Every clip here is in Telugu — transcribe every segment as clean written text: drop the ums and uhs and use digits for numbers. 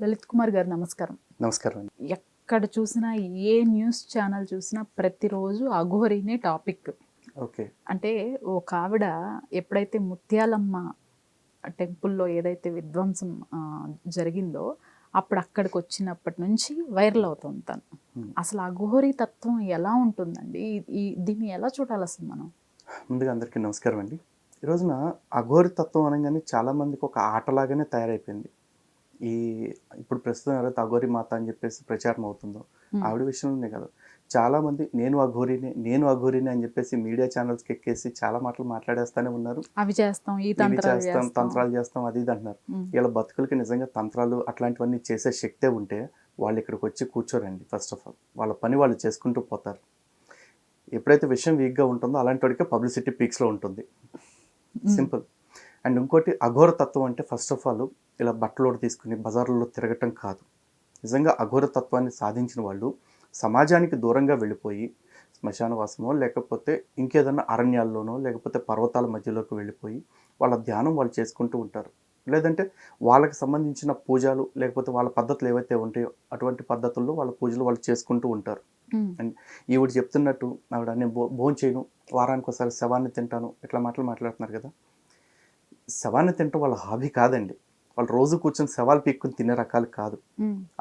లలిత్ కుమార్ గారు నమస్కారం. నమస్కారం అండి. ఎక్కడ చూసినా ఏ న్యూస్ ఛానల్ చూసినా ప్రతిరోజు అఘోరీనే టాపిక్. ఓకే. అంటే ఒక ఆవిడ ఎప్పుడైతే ముత్యాలమ్మ టెంపుల్‌లో ఏదైతే విధ్వంసం జరిగిందో అప్పుడు అక్కడికి వచ్చినప్పటి నుంచి వైరల్ అవుతుంది తను. అసలు అఘోరీ తత్వం ఎలా ఉంటుందండి? దీన్ని ఎలా చూడాలి అసలు మనం? ముందుగా అందరికీ నమస్కారం అండి. ఈ రోజున అఘోరి తత్వం అనంగానే చాలామందికి ఒక ఆటలాగానే తయారైపోయింది. ఈ ఇప్పుడు ప్రస్తుతం ఎవరైతే అఘోరి మాత అని చెప్పేసి ప్రచారం అవుతుందో ఆవిడ విషయంలోనే కాదు. చాలామంది నేను అఘోరిని అని చెప్పేసి మీడియా ఛానల్స్‌కి ఎక్కేసి చాలా మాటలు మాట్లాడేస్తానే ఉన్నారు. అవి చేస్తాం, ఈ ఇవి తంత్రాలు చేస్తాం, తంత్రాలు చేస్తాం అది ఇది అంటున్నారు. వీళ్ళ బతుకులకి నిజంగా తంత్రాలు అట్లాంటివన్నీ చేసే శక్తే ఉంటే వాళ్ళు ఇక్కడికి వచ్చి కూర్చోరండి. ఫస్ట్ ఆఫ్ ఆల్ వాళ్ళ పని వాళ్ళు చేసుకుంటూ పోతారు. ఎప్పుడైతే విషయం వీక్‌గా ఉంటుందో అలాంటి వాడికే పబ్లిసిటీ పీక్స్‌లో ఉంటుంది. సింపుల్. అండ్ ఇంకోటి అఘోర తత్వం అంటే ఫస్ట్ ఆఫ్ ఆల్ ఇలా బట్టలోడు తీసుకుని బజార్లలో తిరగటం కాదు. నిజంగా అఘోర తత్వాన్ని సాధించిన వాళ్ళు సమాజానికి దూరంగా వెళ్ళిపోయి శ్మశానవాసమో లేకపోతే ఇంకేదన్నా అరణ్యాల్లోనో లేకపోతే పర్వతాల మధ్యలోకి వెళ్ళిపోయి వాళ్ళ ధ్యానం వాళ్ళు చేసుకుంటూ ఉంటారు. లేదంటే వాళ్ళకి సంబంధించిన పూజలు లేకపోతే వాళ్ళ పద్ధతులు ఏవైతే ఉంటాయో అటువంటి పద్ధతుల్లో వాళ్ళ పూజలు వాళ్ళు చేసుకుంటూ ఉంటారు. అండ్ ఈవిడ చెప్తున్నట్టు ఆవిడ నేను భోంచేయను, వారానికి ఒకసారి శవాన్ని తింటాను, ఇట్లా మాటలు మాట్లాడుతున్నారు కదా. శవాన్ని తింటూ వాళ్ళ హాబీ కాదండి. వాళ్ళు రోజు కూర్చొని శవాలు పీక్కుని తినే రకాలు కాదు.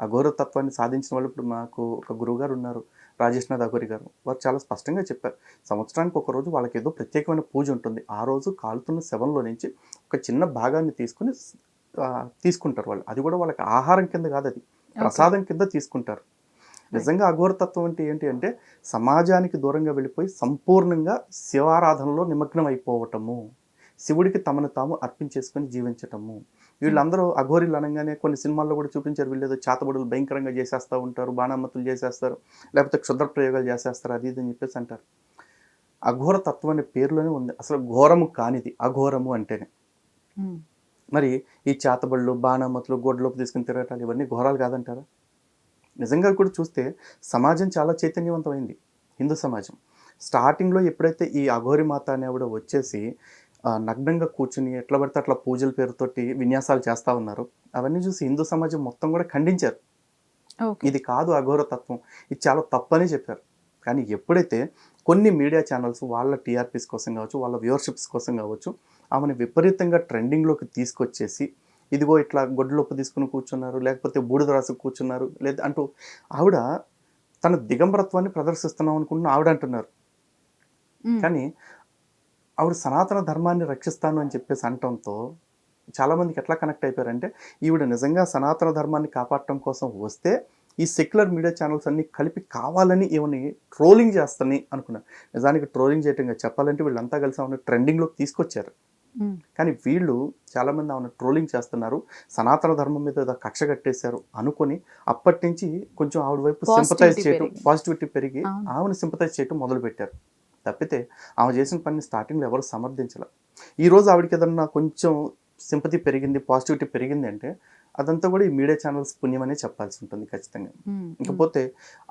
అఘోర తత్వాన్ని సాధించిన వాళ్ళు ఇప్పుడు మాకు ఒక గురువుగారు ఉన్నారు, రాజేష్నాథ్ అఘోరి గారు. వారు చాలా స్పష్టంగా చెప్పారు. సంవత్సరానికి ఒక రోజు వాళ్ళకి ఏదో ప్రత్యేకమైన పూజ ఉంటుంది. ఆ రోజు కాలుతున్న శవంలో నుంచి ఒక చిన్న భాగాన్ని తీసుకుని తీసుకుంటారు వాళ్ళు. అది కూడా వాళ్ళకి ఆహారం కింద కాదు, అది ప్రసాదం కింద తీసుకుంటారు. నిజంగా అఘోరతత్వం అంటే ఏంటి అంటే సమాజానికి దూరంగా వెళ్ళిపోయి సంపూర్ణంగా శివారాధనలో నిమగ్నం అయిపోవటము, శివుడికి తమను తాము అర్పించేసుకొని జీవించటము. వీళ్ళందరూ అఘోరీలు అనగానే కొన్ని సినిమాల్లో కూడా చూపించారు. వీళ్ళు ఏదో చేతబడులు భయంకరంగా చేసేస్తూ ఉంటారు, బాణామతులు చేసేస్తారు, లేకపోతే క్షుద్ర ప్రయోగాలు చేసేస్తారు, అది ఇది అని చెప్పేసి అంటారు. అఘోర తత్వం అనే పేరులోనే ఉంది అసలు ఘోరము కానిది అఘోరము అంటేనే. మరి ఈ చేతబడులు బాణామతులు గొడ్లోకి తీసుకుని తిరగటాలు ఇవన్నీ ఘోరాలు కాదంటారా? నిజంగా కూడా చూస్తే సమాజం చాలా చైతన్యవంతమైంది. హిందూ సమాజం స్టార్టింగ్లో ఎప్పుడైతే ఈ అఘోరి మాత అనేవిడ వచ్చేసి నగ్నంగా కూర్చుని ఎట్లా పడితే అట్లా పూజల పేరుతోటి విన్యాసాలు చేస్తూ ఉన్నారు, అవన్నీ చూసి హిందూ సమాజం మొత్తం కూడా ఖండించారు. ఇది కాదు అఘోర తత్వం, ఇది చాలా తప్పని చెప్పారు. కానీ ఎప్పుడైతే కొన్ని మీడియా ఛానల్స్ వాళ్ళ టీఆర్పీస్ కోసం కావచ్చు, వాళ్ళ వ్యూవర్షిప్స్ కోసం కావచ్చు, ఆమెను విపరీతంగా ట్రెండింగ్లోకి తీసుకొచ్చేసి ఇదిగో ఇట్లా గొడ్లొప్పు తీసుకుని కూర్చున్నారు, లేకపోతే బూడిద రాసు కూర్చున్నారు లేదా అంటూ ఆవిడ తన దిగంబరత్వాన్ని ప్రదర్శిస్తున్నాం అనుకుంటున్న ఆవిడ అంటున్నారు. కానీ ఆవిడ సనాతన ధర్మాన్ని రక్షిస్తాను అని చెప్పేసి అనటంతో చాలామందికి ఎట్లా కనెక్ట్ అయిపోయారంటే ఈవిడ నిజంగా సనాతన ధర్మాన్ని కాపాడటం కోసం వస్తే ఈ సెక్యులర్ మీడియా ఛానల్స్ అన్నీ కలిపి కావాలని ఏమని ట్రోలింగ్ చేస్తాని అనుకున్నారు. నిజానికి ట్రోలింగ్ చేయటంగా చెప్పాలంటే వీళ్ళంతా కలిసి ఆమెను ట్రెండింగ్లోకి తీసుకొచ్చారు. కానీ వీళ్ళు చాలామంది ఆమెను ట్రోలింగ్ చేస్తున్నారు, సనాతన ధర్మం మీద ఏదో కక్ష కట్టేశారు అనుకొని అప్పటి నుంచి కొంచెం ఆవిడ వైపు సింపతైజ్ చేయటం, పాజిటివిటీ పెరిగి ఆమెను సింపతైజ్ చేయటం మొదలుపెట్టారు. తప్పితే ఆమె చేసిన పని స్టార్టింగ్లో ఎవరు సమర్థించాల. ఈరోజు ఆవిడకి ఏదన్నా కొంచెం సింపతి పెరిగింది, పాజిటివిటీ పెరిగింది అంటే అదంతా కూడా ఈ మీడియా ఛానల్స్ పుణ్యమనే చెప్పాల్సి ఉంటుంది ఖచ్చితంగా. ఇకపోతే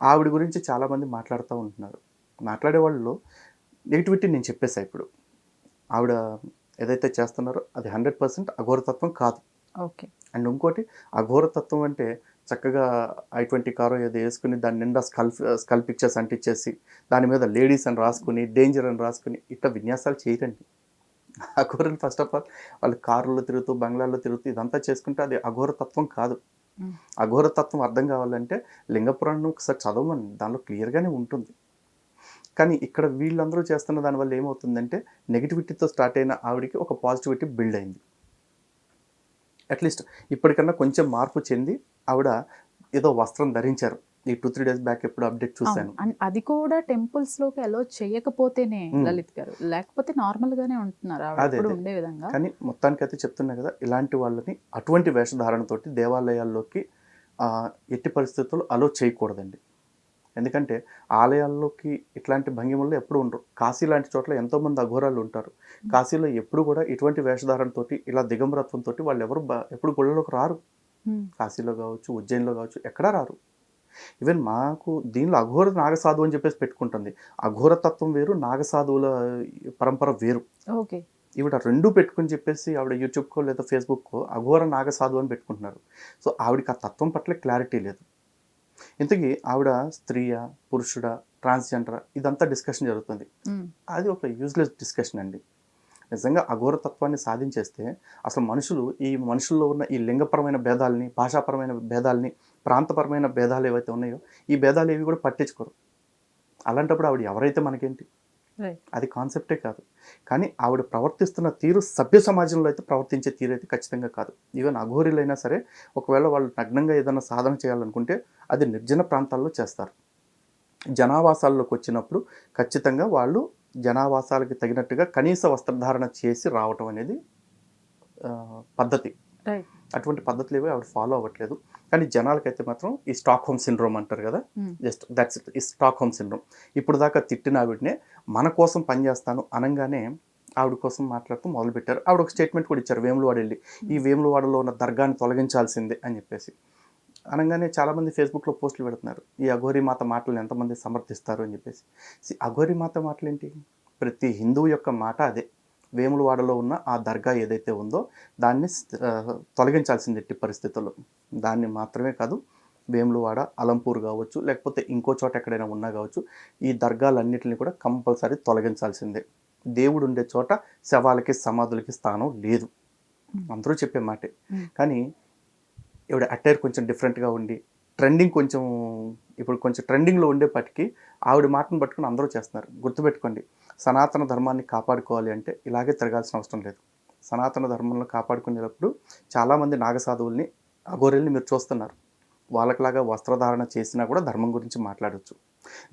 ఆవిడ గురించి చాలామంది మాట్లాడుతూ ఉంటున్నారు. మాట్లాడే వాళ్ళలో నెగిటివిటీ నేను చెప్పేసా. ఇప్పుడు ఆవిడ ఏదైతే చేస్తున్నారో అది 100% అఘోరతత్వం కాదు. ఓకే. అండ్ ఇంకోటి అఘోరతత్వం అంటే చక్కగా I-20 కారో ఏదో వేసుకుని దాని నిండా స్కల్ పిక్చర్స్ అంటించేసి దాని మీద లేడీస్ అని రాసుకుని డేంజర్ అని రాసుకుని ఇట్లా విన్యాసాలు చేయరండి. అఘోరని ఫస్ట్ ఆఫ్ ఆల్ వాళ్ళు కారుల్లో తిరుగుతూ బంగ్లాల్లో తిరుగుతూ ఇదంతా చేసుకుంటే అది అఘోరతత్వం కాదు. అఘోరతత్వం అర్థం కావాలంటే లింగపురాణం ఒకసారి చదవమని, దానిలో క్లియర్గానే ఉంటుంది. కానీ ఇక్కడ వీళ్ళందరూ చేస్తున్న దానివల్ల ఏమవుతుందంటే నెగిటివిటీతో స్టార్ట్ అయిన ఆవిడికి ఒక పాజిటివిటీ బిల్డ్ అయింది. అట్లీస్ట్ ఇప్పటికన్నా కొంచెం మార్పు చెంది ఆవిడ ఏదో వస్త్రం ధరించారు. ఈ 2-3 డేస్ బ్యాక్ ఎప్పుడు అప్డేట్ చూశాను. అది కూడా టెంపుల్స్ లోకి అలో చేయకపోతేనే లలిత్ గారు, లేకపోతే నార్మల్ గానే ఉంటున్నారు ఆవిడ ఉండే విధంగా. కానీ మొత్తానికైతే చెప్తున్నా కదా, ఇలాంటి వాళ్ళని అటువంటి వేషధారణతోటి దేవాలయాల్లోకి ఎట్టి పరిస్థితుల్లో అలో చేయకూడదండి. ఎందుకంటే ఆలయాల్లోకి ఇట్లాంటి భంగిమల్లో ఎప్పుడు ఉండరు. కాశీ లాంటి చోట్ల ఎంతోమంది అఘోరాలు ఉంటారు. కాశీలో ఎప్పుడు కూడా ఇటువంటి వేషధారణతోటి ఇలా దిగంబరత్వంతో వాళ్ళు ఎవరు ఎప్పుడు గుళ్ళలోకి రారు. కాశీలో కావచ్చు, ఉజ్జయిన్లో కావచ్చు, ఎక్కడా రారు. ఈవెన్ మాకు దీనిలో అఘోర నాగసాధువు అని చెప్పేసి పెట్టుకుంటుంది. అఘోరతత్వం వేరు, నాగసాధువుల పరంపర వేరు. ఓకే. ఈవిడ రెండు పెట్టుకుని చెప్పేసి ఆవిడ యూట్యూబ్కో లేదా ఫేస్బుక్కో అఘోర నాగసాధు అని పెట్టుకుంటున్నారు. సో ఆవిడకి ఆ తత్వం పట్ల క్లారిటీ లేదు. ఇంతకీ ఆవిడ స్త్రీయా, పురుషుడా, ట్రాన్స్జెండరా ఇదంతా డిస్కషన్ జరుగుతుంది. అది ఒక యూజ్లెస్ డిస్కషన్ అండి. నిజంగా అఘోర తత్వాన్ని సాధించేస్తే అసలు ఈ మనుషుల్లో ఉన్న ఈ లింగపరమైన భేదాలని, భాషాపరమైన భేదాలని, ప్రాంతపరమైన భేదాలు ఏవైతే ఉన్నాయో ఈ భేదాలు ఏవి కూడా పట్టించుకోరు. అలాంటప్పుడు ఆవిడ ఎవరైతే మనకేంటి? అది కాన్సెప్టే కాదు. కానీ ఆవిడ ప్రవర్తిస్తున్న తీరు సభ్య సమాజంలో అయితే ప్రవర్తించే తీరు అయితే ఖచ్చితంగా కాదు. ఈవెన్ అఘోరీలైనా సరే ఒకవేళ వాళ్ళు నగ్నంగా ఏదైనా సాధన చేయాలనుకుంటే అది నిర్జన ప్రాంతాల్లో చేస్తారు. జనావాసాల్లోకి వచ్చినప్పుడు ఖచ్చితంగా వాళ్ళు జనావాసాలకి తగినట్టుగా కనీస వస్త్రధారణ చేసి రావటం అనేది పద్ధతి. అటువంటి పద్ధతులు ఏవి ఆవిడ ఫాలో అవ్వట్లేదు. కానీ జనాలకైతే మాత్రం ఈ స్టాక్హోమ్ సిండ్రోమ్ అంటారు కదా, జస్ట్ దట్స్ ఇట్, ఈ స్టాక్హోమ్ సిండ్రోమ్. ఇప్పుడు దాకా తిట్టిన ఆవిడనే మన కోసం పనిచేస్తాను అనగానే ఆవిడ కోసం మాట్లాడుతూ మొదలుపెట్టారు. ఆవిడ ఒక స్టేట్మెంట్ కూడా ఇచ్చారు వేములవాడ వెళ్ళి, ఈ వేములవాడలో ఉన్న దర్గాని తొలగించాల్సిందే అని చెప్పేసి అనగానే చాలామంది ఫేస్బుక్లో పోస్టులు పెడుతున్నారు, ఈ అఘోరీ మాత మాటలను ఎంతమంది సమర్థిస్తారు అని చెప్పేసి. అఘోరీ మాత మాటలు ఏంటి? ప్రతి హిందువు యొక్క మాట అదే. వేములవాడలో ఉన్న ఆ దర్గా ఏదైతే ఉందో దాన్ని తొలగించాల్సింది ఎట్టి పరిస్థితుల్లో. దాన్ని మాత్రమే కాదు, వేములవాడ, అలంపూర్ కావచ్చు, లేకపోతే ఇంకో చోట ఎక్కడైనా ఉన్నా కావచ్చు, ఈ దర్గాలన్నింటినీ కూడా కంపల్సరీ తొలగించాల్సిందే. దేవుడు ఉండే చోట శవాలకి, సమాధులకి స్థానం లేదు, అందరూ చెప్పే మాటే. కానీ ఇవిడ అటైర్ కొంచెం డిఫరెంట్గా ఉండి ఇప్పుడు కొంచెం ట్రెండింగ్లో ఉండేపటికి ఆవిడ మాటను పట్టుకుని అందరూ చేస్తున్నారు. గుర్తుపెట్టుకోండి, సనాతన ధర్మాన్ని కాపాడుకోవాలి అంటే ఇలాగే తిరగాల్సిన అవసరం లేదు. సనాతన ధర్మంలో కాపాడుకునేటప్పుడు చాలామంది నాగసాధువుల్ని, అఘోరీల్ని మీరు చూస్తున్నారు. వాళ్ళకిలాగా వస్త్రధారణ చేసినా కూడా ధర్మం గురించి మాట్లాడవచ్చు.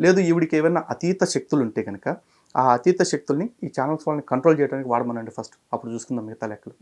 లేదు ఈవిడికి ఏమైనా అతీత శక్తులు ఉంటే కనుక ఆ అతీత శక్తుల్ని ఈ ఛానల్స్ వాళ్ళని కంట్రోల్ చేయడానికి వాడమనండి ఫస్ట్, అప్పుడు చూసుకుందాం మిగతా లెక్కలు.